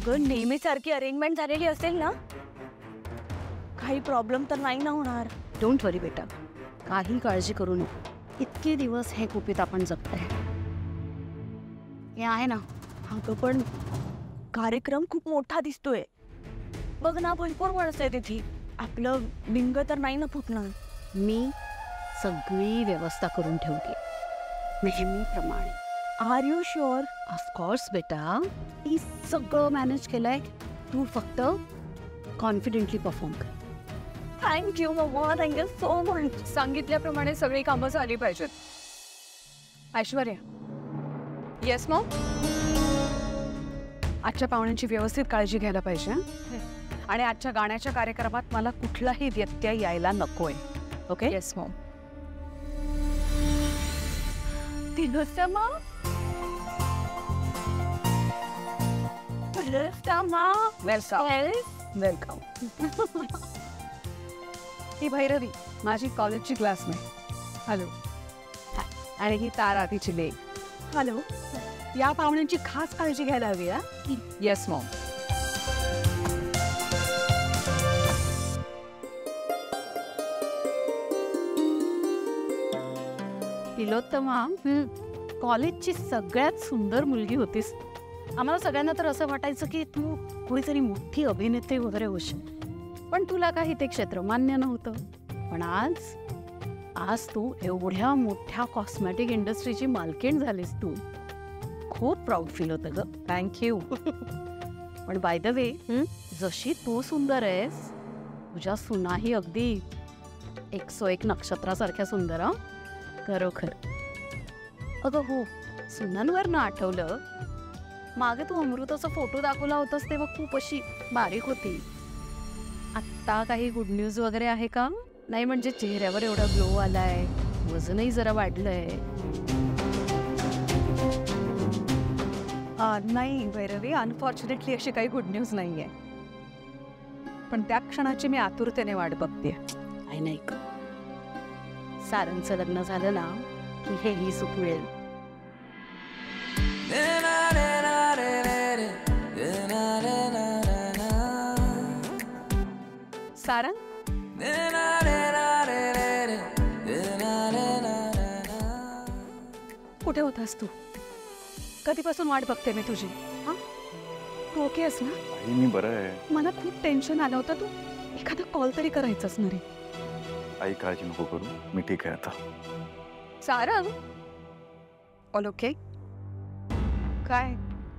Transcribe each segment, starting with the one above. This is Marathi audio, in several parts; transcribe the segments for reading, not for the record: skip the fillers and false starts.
अगं नेहमीसारखी अरेंजमेंट झालेली असेल ना? काही प्रॉब्लेम तर नाही ना होणार? डोंट वरी बेटा, काही काळजी करू नको. इतके दिवस हे कुपीत आपण जगतोय. हे आहे ना. अगं पण कार्यक्रम खूप मोठा दिसतोय. बघ ना, भरपूर माणसं आहे तिथे. आपलं लिंग तर नाही ना फुटणार? मी सगळी व्यवस्था करून ठेवली नेहमीप्रमाणे. R you sure? ऑफकोर्स बेटा, मी सगळं मॅनेज केलंय. तू फक्त कॉन्फिडेंटली परफॉर्म कर. Thank you mamma, thank you so much. सांगितल्याप्रमाणे सगळी कामं झाली पाहिजेत. ऐश्वर्या. Yes mom. आजच्या पाहुण्यांची व्यवस्थित काळजी घ्यायला पाहिजे आणि आजच्या गाण्याच्या कार्यक्रमात मला कुठलाही व्यत्यय यायला नकोय. Okay? Yes mom. Tilottama, welcome. ही भैरवी, माझी कॉलेजची क्लासमेट. हॅलो. आणि ही तारा, तिची लेक. हॅलो. या पाहुण्यांची खास काळजी घ्यायला हवी. Yes mom. तिलोत्तमा, कॉलेजची सगळ्यात सुंदर मुलगी होतीस. आम्हाला सगळ्यांना तर असं वाटायचं की तू कुणीतरी मोठी अभिनेत्री वगैरे होशील, पण तुला काही ते क्षेत्र मान्य नव्हतं. पण आज तू एवढ्या मोठ्या कॉस्मॅटिक इंडस्ट्रीची मालकीण झालीस. तू खूप प्राऊड फील होतं ग. थँक्यू. पण बाय द वे, जशी तू सुंदर आहेस, तुझ्या सुनाही अगदी 101 नक्षत्रासारख्या सुंदर. खरोखर. अगं हो, सुनांवर ना आठवलं, मागे तू अमृताचा फोटो दाखवला होतास तेव्हा खूप अशी बारीक होती. आत्ता काही गुड न्यूज वगैरे आहे का? नाही म्हणजे चेहऱ्यावर एवढा ग्लो आलाय, वजनही जरा वाढलंय. नाही भैरवी, अनफॉर्च्युनेटली अशी काही गुड न्यूज नाहीये. पण त्या क्षणाची मी आतुरतेने वाट बघते. काही नाही का, सारंगचं लग्न झालं ना की हेही सुख मिळेल. सारंग, कुठे होतास तू? कधीपासून वाट बघते मी तुझी. हा, तू ओके आहेस ना? मी बरं आहे. मला खूप टेन्शन आलं होतं. तू एखादा कॉल तरी करायचास ना रे. आई काळजी नको करू, मी ठीक आहे आता. Sarang, all okay? काय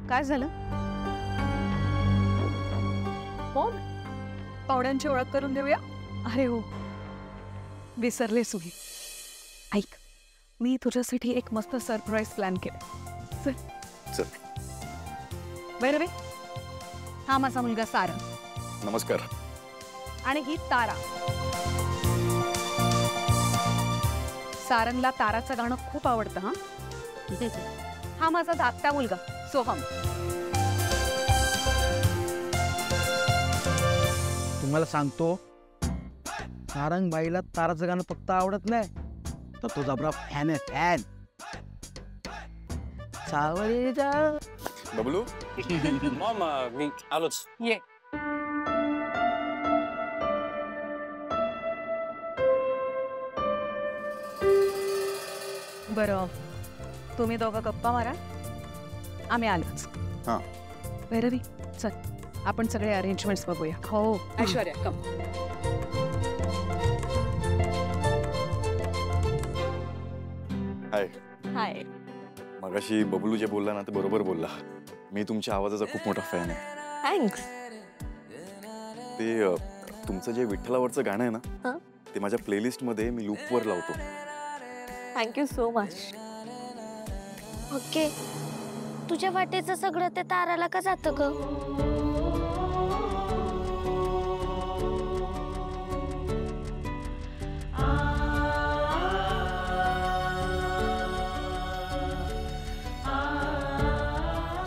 काय झालं? हो, पाहुण्यांची ओळख करून देऊया. अरे हो, विसरलेस मी. ऐक, मी तुझ्यासाठी एक मस्त सरप्राईज प्लॅन केलं. चल चल. बरं, हा माझा मुलगा सारंग. नमस्कार. आणि ही तारा. सारंगला ताराचं गाणं खूप आवडतं. हा माझा धाकटा मुलगा सोहम. तुम्हाला सांगतो, सारंगबाईला ताराचं गाणं फक्त आवडत नाही, तर तो जबरा फॅन आहे. फॅन. सावळीचा बबलू. मॉम, मी आलोच. ये. बरं, तुम्ही दोघं गप्पा मारा, आम्ही आलोच. हां. भैरवी, चल आपण सगळे अरेंजमेंट्स बघूया. हो. ऐश्वर्या, कम. हाय. हाय. मगाशी बबलू जे बोलला ना ते बरोबर बोलला. मी तुमच्या आवाजाचा खूप मोठा फॅन आहे. थँक्स. ते तुमचं जे विठ्ठलावरचं गाणं आहे ना, हं? ते माझ्या प्लेलिस्टमध्ये मी लूपवर लावतो. Thank you so much. ओके, तुझ्या वाटेचं सगळं ते ताराला का जातं ग?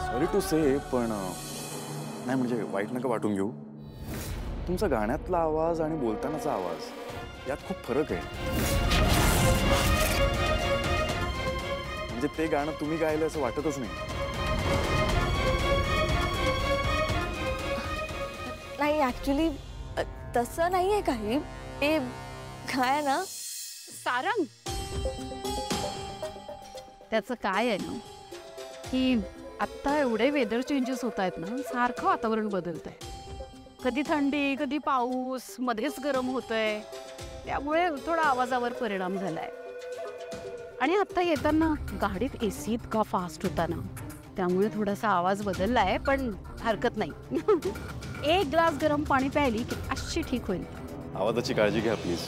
सॉरी टू से, पण नाही म्हणजे वाईट नका वाटून घेऊ. तुमचा गाण्यातला आवाज आणि बोलतानाचा आवाज यात खूप फरक आहे. म्हणजे ते गाणं तुम्ही गायलं असं वाटतच नाही. नाही ऍक्च्युली तसं नाहीये काही. ते काय ना सारंग, त्याचं काय आहे ना की आत्ता एवढे वेदर चेंजेस होत आहेत ना, सारखं वातावरण बदलत आहे. कधी थंडी, कधी पाऊस, मध्येच गरम होतंय, त्यामुळे थोडा आवाजावर परिणाम झालाय. आणि आत्ता येताना गाडीत एसी इतका फास्ट होता ना, त्यामुळे थोडासा आवाज बदललाय, पण हरकत नाही. एक ग्लास गरम पाणी प्यायली की अशी ठीक होईल. आवाजाची काळजी घ्या प्लीज.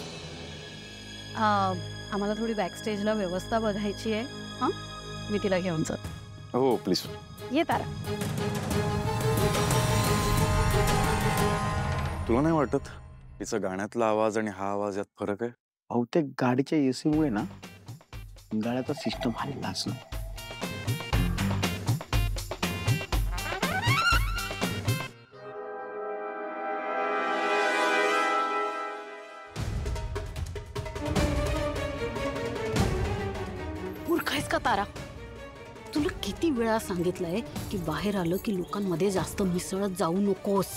आम्हाला थोडी बॅकस्टेजला व्यवस्था बघायची आहे. हां, मी तिला घेऊन जातो. हो प्लीज. ये तारा. तुला नाही वाटत तिचा गाण्यातला आवाज आणि हा आवाज यात फरक आहे? बहुतेक गाडीच्या एसी मुळे ना गाड्याचा सिस्टम हल्ला असणार. मूर्ख आहेस का तारा? तुला किती वेळा सांगितलंय की बाहेर आलं की लोकांमध्ये जास्त मिसळत जाऊ नकोस.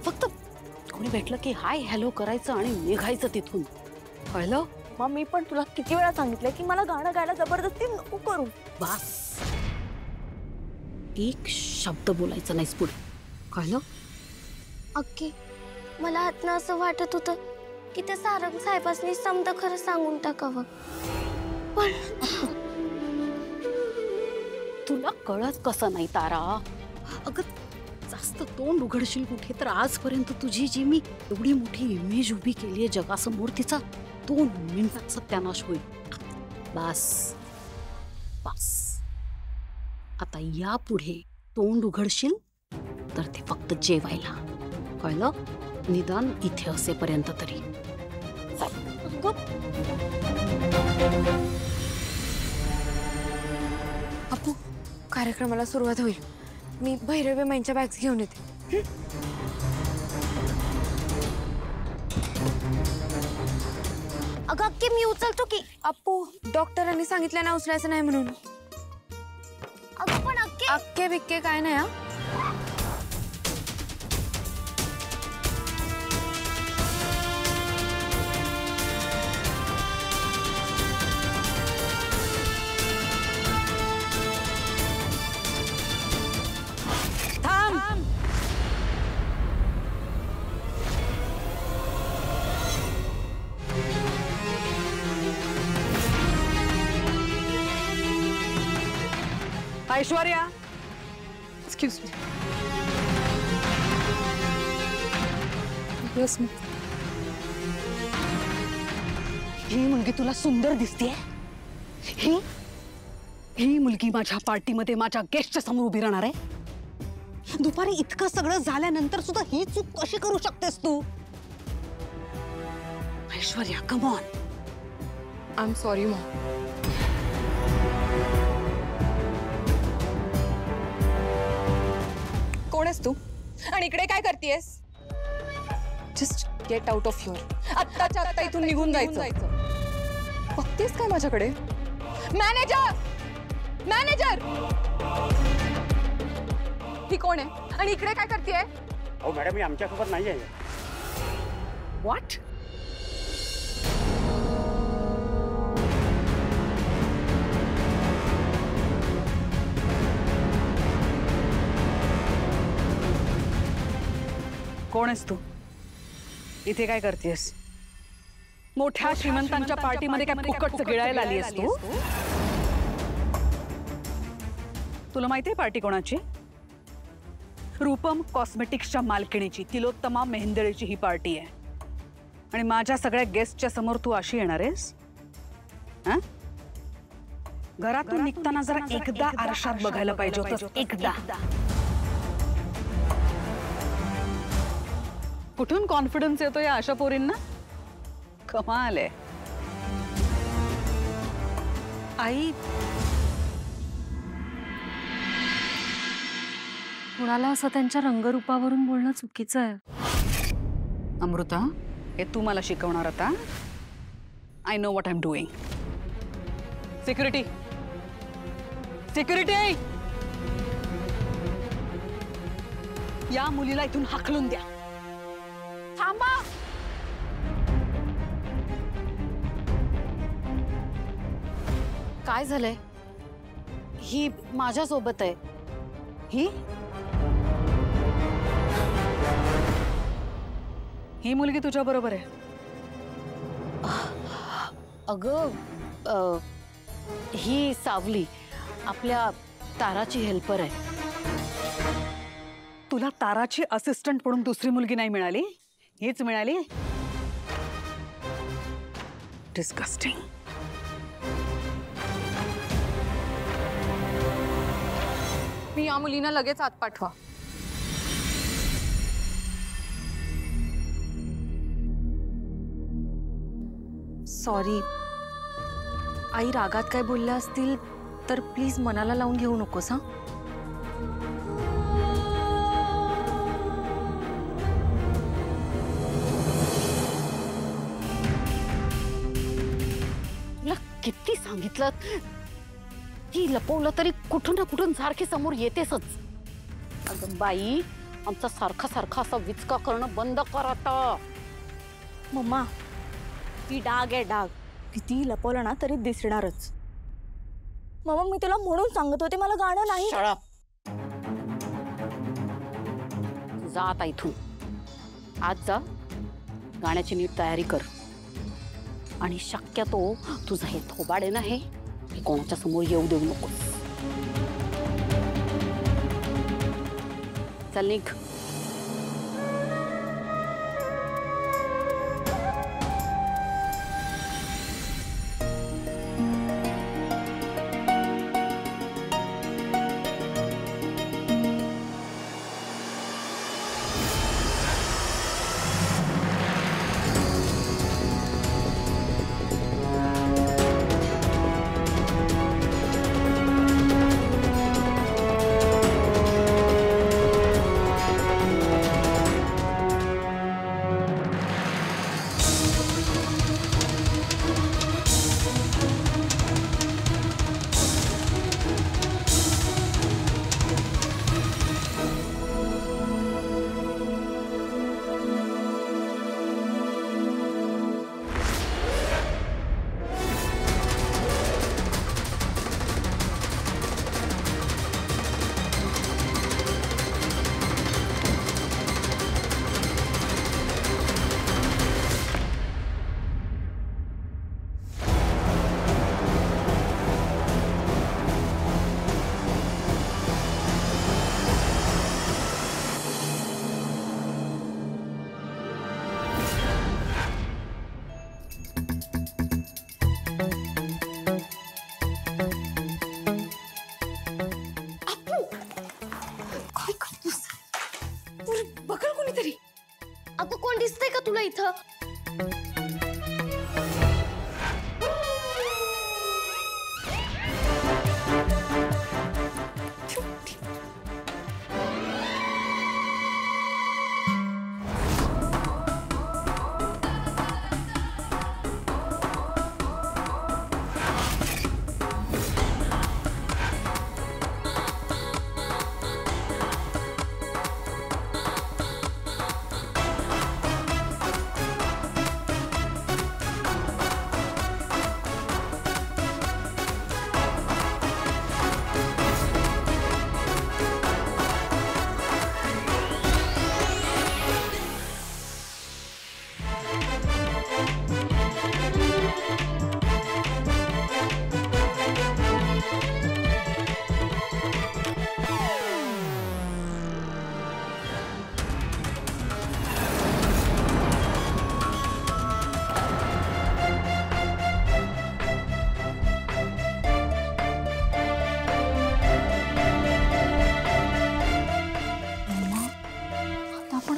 फक्त कोणी भेटलं की हाय हॅलो करायचं आणि निघायचं तिथून, कळलं? मग मी पण तुला किती वेळा सांगितलंय की मला गाणं गायला जबरदस्ती नको करू. बस, एक शब्द बोलायचा नाहीस पुढे, कळलं? अक्की मला आतनं असं वाटत होतं की ते सारंग साहेबांनी समजा खरं सांगून टाकावं, पण तुला कळत कसं नाही तारा? अगं जास्त तोंड उघडशील कुठे तर आजपर्यंत तुझी जी मी एवढी मोठी इमेज उभी केली आहे जगासमोर, तिचा 2 मिनिटात सत्यानाश होईल. बस बस, आता यापुढे तोंड उघडशील तर ते फक्त जेवायला, कळलं? निदान इथे असेपर्यंत तरी. अपू, कार्यक्रमाला सुरुवात होईल. मी भैरवी माईंच्या बॅग्स घेऊन येते. अगं अक्की मी उचलतो की. अपू, डॉक्टरांनी सांगितलं ना उचलायचं नाही म्हणून. अगं पण अक्की. अक्के बिक्के काय नाही हा. Aishwarya, excuse me. येस मी. ही मुलगी तुला सुंदर दिसतेय? ही मुलगी माझ्या पार्टीमध्ये माझ्या गेस्टच्या समोर उभी राहणार आहे? दुपारी इतकं सगळं झाल्यानंतर सुद्धा ही चूक कशी करू शकतेस तू? Aishwarya, come on. I am sorry mom. कोण आहेस तू आणि इकडे काय करतेयस? Just get out of here. आत्ताच्या आत्ता इथून निघून जायचं. बघतेस काय माझ्याकडे? मॅनेजर, मॅनेजर, ही कोण आहे आणि इकडे काय करतेय? हो मॅडम, मी आमच्यासोबत नाही आहे. व्हॉट? कोण आहेस तू? इथे काय करतेस? मोठ्या श्रीमंतांच्या पार्टीमध्ये काय फुकटचं गिळायला आली आहेस तू? तुला माहितीये पार्टी कोणाची? रूपम कॉस्मेटिक्सच्या मालकिणीची, तिलोत्तमा मेहेंदळेची ही पार्टी आहे. आणि माझ्या सगळ्या गेस्टच्या समोर तू अशी येणार आहेस? घरातून निघताना जरा एकदा आरशात बघायला पाहिजे होतं. एकदा. कुठून कॉन्फिडन्स येतो या अशा पोरींना? कमाल आहे. आई, कुणाला असं त्यांच्या रंगरूपावरून बोलणं चुकीचं आहे. अमृता, हे तू मला शिकवणार आता? I know what I am doing. Security, security, या मुलीला इथून हाकलून द्या. थांबा. काय झालंय? ही माझ्या सोबत आहे. ही मुलगी तुझ्या बरोबर आहे? अगं ही सावली आपल्या ताराची हेल्पर आहे. तुला ताराची असिस्टंट म्हणून दुसरी मुलगी नाही मिळाली, हीच मिळाली? डिस्गस्टिंग. मी या मुलींना लगेच आत पाठवा. सॉरी आई, रागात काय बोलल्या असतील तर प्लीज मनाला लावून घेऊ नकोस. हा तुला किती सांगितलं की लपवलं तरी कुठून ना कुठून सारखी समोर येतेसच. अगं बाई, आमचा सारखा सारखा असा विचका करणं बंद कर आता. मम्मा, ती डाग आहे डाग. किती लपवलं ना तरी दिसणारच. मम्मा, मी तुला म्हणून सांगत होते मला गाणं नाही. शाळा जा आता इथून. आज जा, गाण्याची नीट तयारी कर. आणि शक्यतो तुझं हे थोबाड आहे ना, हे कोणाच्या समोर येऊ देऊ नको. चल निघ. अगं, कोण दिसतंय का तुला इथं?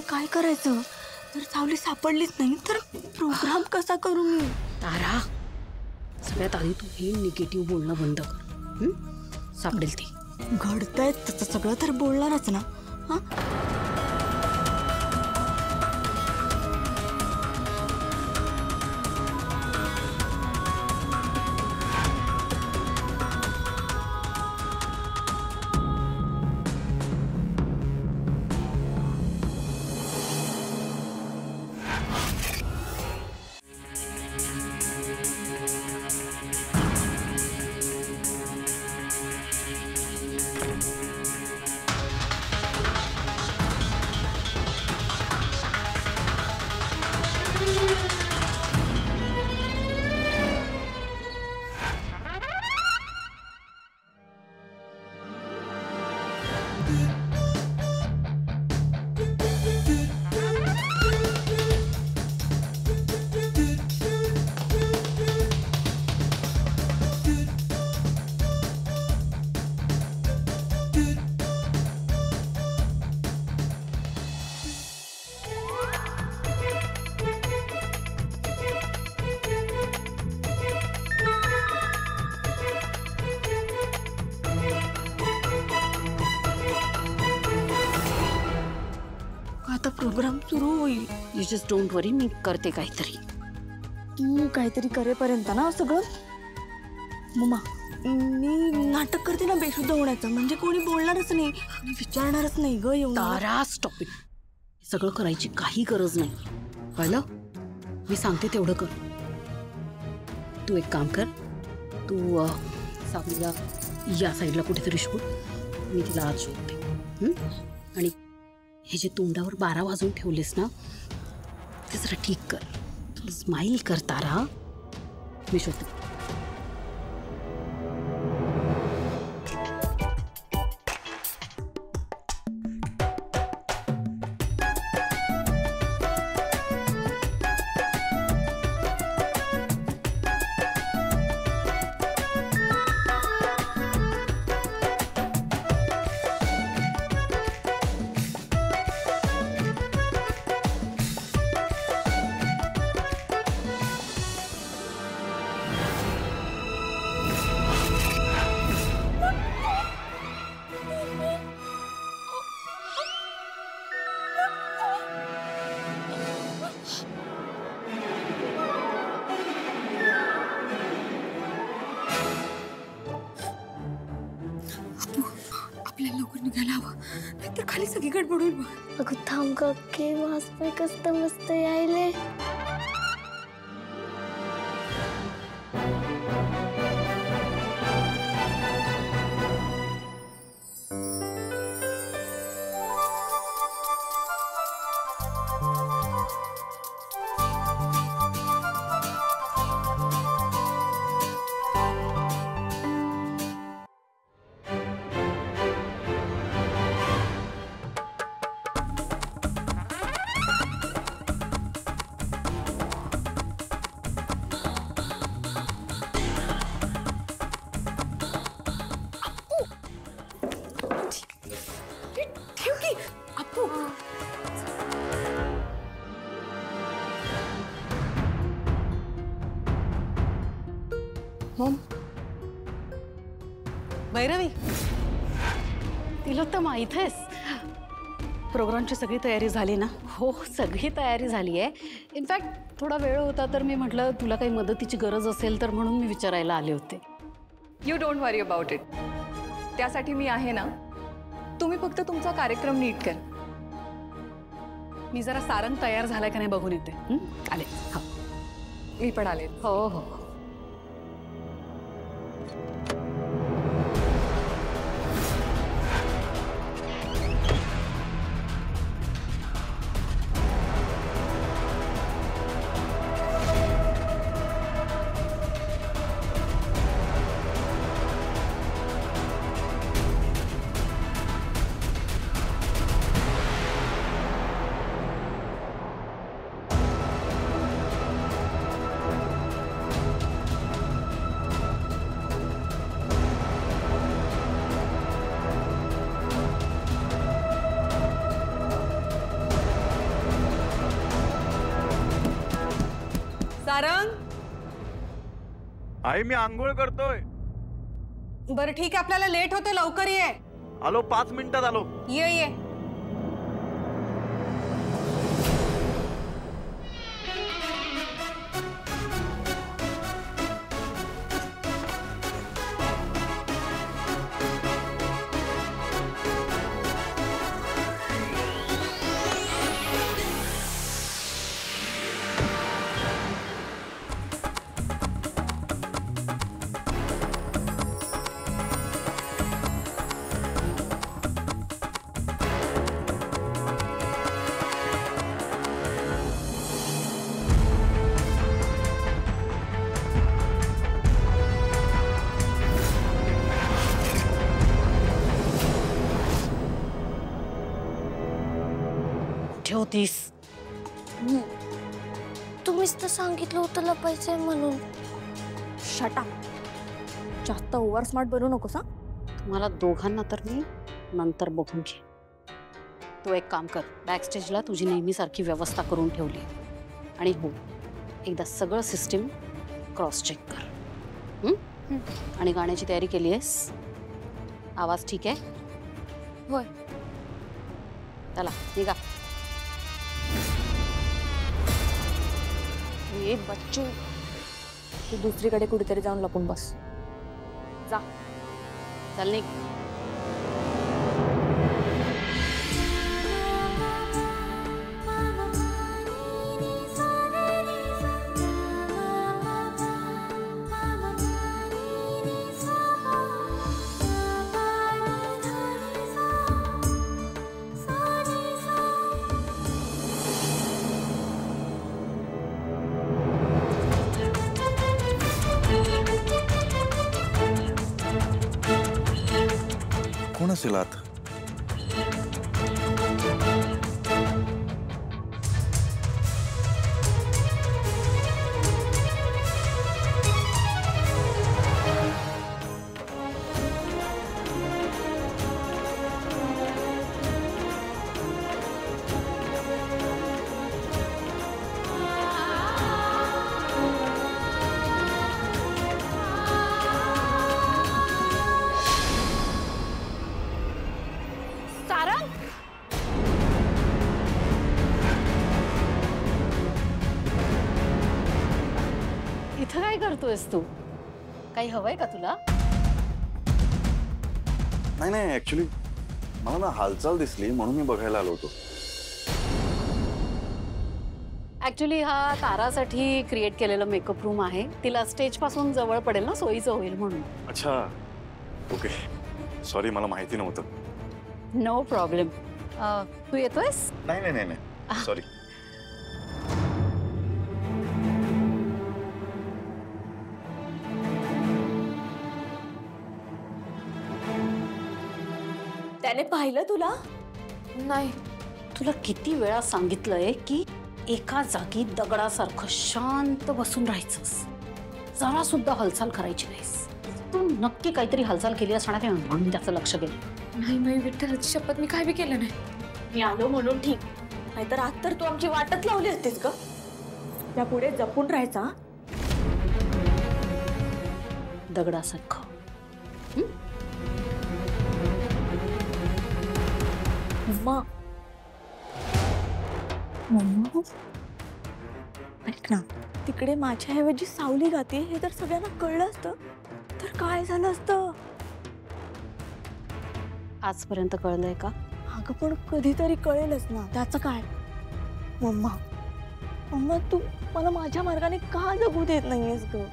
काय करायचं? जर सावली सापडलीच नाही तर प्रोग्राम कसा करू मी? तारा, सगळ्यात आधी तू हे निगेटिव्ह बोलणं बंद कर. सापडेल ती. घडतंय तसं सगळं तर बोलणारच ना. हा, प्रोग्राम सुरू होईल. यू जस्ट डोंट वरी, मी करते काहीतरी. तू काहीतरी करेपर्यंत ना सगळं मम्मा मी नाटक करते ना बेशुद्ध होण्याचं, म्हणजे कोणी बोलणारच नाही, कोणी विचारणारच नाही ग. येऊन तारा स्टॉप इट. सगळं करायची काही गरज नाही, कळलं? मी सांगते तेवढं कर. तू एक काम कर, तू सावलीला या साईडला कुठेतरी शोध, मी तिला आज शोधते. आणि हे जे तोंडावर 12 वाजून ठेवलेस ना ते जरा ठीक कर. थोडं स्माईल कर तारा. मी शोधते. आपल्याला लवकर निघायला हवं, नाहीतर खाली सगळी गडबड होईल बघ. अगं थांब ग अक्के, वाजपाय कसं मस्त यायले. ठेव की अप्पू. मॉम, भैरवी तिलोत्तमा इथेच. प्रोग्रामची सगळी तयारी झाली ना? हो, सगळी तयारी झाली आहे. इनफॅक्ट थोडा वेळ होता तर मी म्हटलं तुला काही मदतीची गरज असेल तर म्हणून मी विचारायला आले होते. You don't worry about it. त्यासाठी मी आहे ना. तुम्ही फक्त तुमचा कार्यक्रम नीट कर. मी जरा सारंग तयार झालाय का नाही बघून येते. आले. हो मी पण आले. हो हो. सारंग, आई मी आंघोळ करतोय. बरं ठीक आहे, आपल्याला लेट होते, लवकर ये. आलो, 5 मिनिटात आलो. ये ये. होतीस? तुम्हीच तर सांगितलं होतं लपायचंय म्हणून. Shut up. जास्त ओव्हर स्मार्ट बनू नकोस. तुम्हाला दोघांना तर मी नंतर बघून घे. तू एक काम कर, बॅकस्टेजला तुझी नेहमीसारखी व्यवस्था करून ठेवली. आणि हो, एकदा सगळं सिस्टीम क्रॉस चेक कर. आणि गाण्याची तयारी केली आहेस? आवाज ठीक आहे? होय. चला निघा. ए बच्चू, तू दुसरीकडे कुठेतरी जाऊन लपून बस. जा. चल निघ. कोण असेल आत? इथं काय करतोयस तू? काही हवंय का तुला? नाही नाही, ऍक्च्युली मला ना हालचाल दिसली म्हणून मी बघायला आलो होतो. ऍक्च्युली हा तारासाठी क्रिएट केलेलं मेकअप रूम आहे. तिला स्टेज पासून जवळ पडेल ना, सोयीचं होईल म्हणून. अच्छा, ओके. सॉरी, मला माहिती नव्हतं. No problem. तू येतोयस? नाही नाही नाही नाही, सॉरी. त्याने पाहिलं तुला? नाही. तुला किती वेळा सांगितलंय की एका जागी दगडासारखं शांत बसून राहायचंस, जरा सुद्धा हालचाल करायची नाहीस. तू नक्की काहीतरी हालचाल केली असणार आहे म्हणून त्याचं लक्ष गेलं. नाही नाही विठ्ठलाची शपथ, मी काय बी केलं नाही. मी आलो म्हणून ठीक, नाहीतर आज तर तू आमची वाटच लावली असतीस ग. त्या पुढे जपून राहायचा. दगडासारखं. मम्मा, मम्मा, ऐक ना, तिकडे माझ्याऐवजी सावली गाते हे जर सगळ्यांना कळलं असतं तर काय झालं असतं? आजपर्यंत कळलंय का? अगं पण कधीतरी कळेलच ना, त्याचं काय? मम्मा, मम्मा, तू मला माझ्या मार्गाने का जगू देत नाहीयेस ग?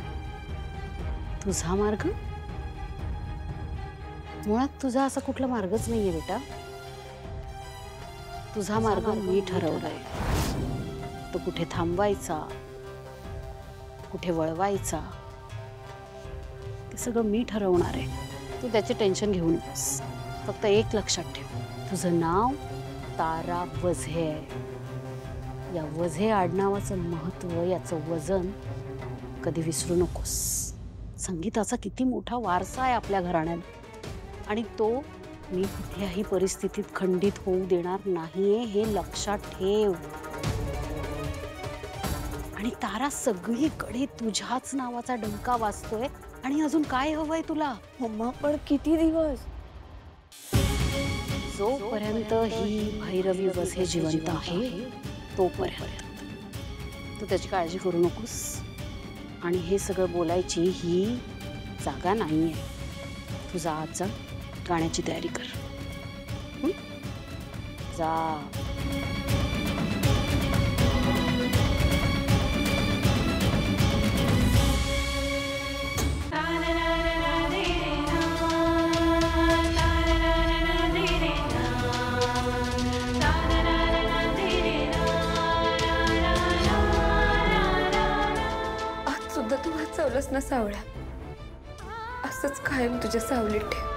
तुझा मार्ग? मुळात तुझा असा कुठला मार्गच नाहीये बेटा. तुझा मार्ग मी ठरवलाय. तो कुठे थांबवायचा, कुठे वळवायचा, ते सगळं मी ठरवणार आहे. तू त्याचे टेन्शन घेऊ नकोस. फक्त एक लक्षात ठेव, तुझं नाव तारा वझे आहे. या वझे आडनावाचं महत्व, याचं वजन कधी विसरू नकोस. संगीताचा किती मोठा वारसा आहे आपल्या घराण्यात आणि तो मी कुठल्याही परिस्थितीत खंडित होऊ देणार नाहीये, हे लक्षात ठेव. आणि तारा, सगळीकडे तुझ्याच नावाचा डंका वाजतोय आणि अजून काय हवंय तुला? मम्मा, पण किती दिवस? जोपर्यंत ही भैरवी वझे जिवंत आहे तोपर्यंत. तू त्याची काळजी करू नकोस. आणि हे सगळं बोलायची ही जागा नाहीये. तुझा आज जा, गाण्याची तयारी कर. जा. आज सुद्धा तू वाचवलंस ना सावळ्या. असंच कायम तुझ्या सावलीत ठेव.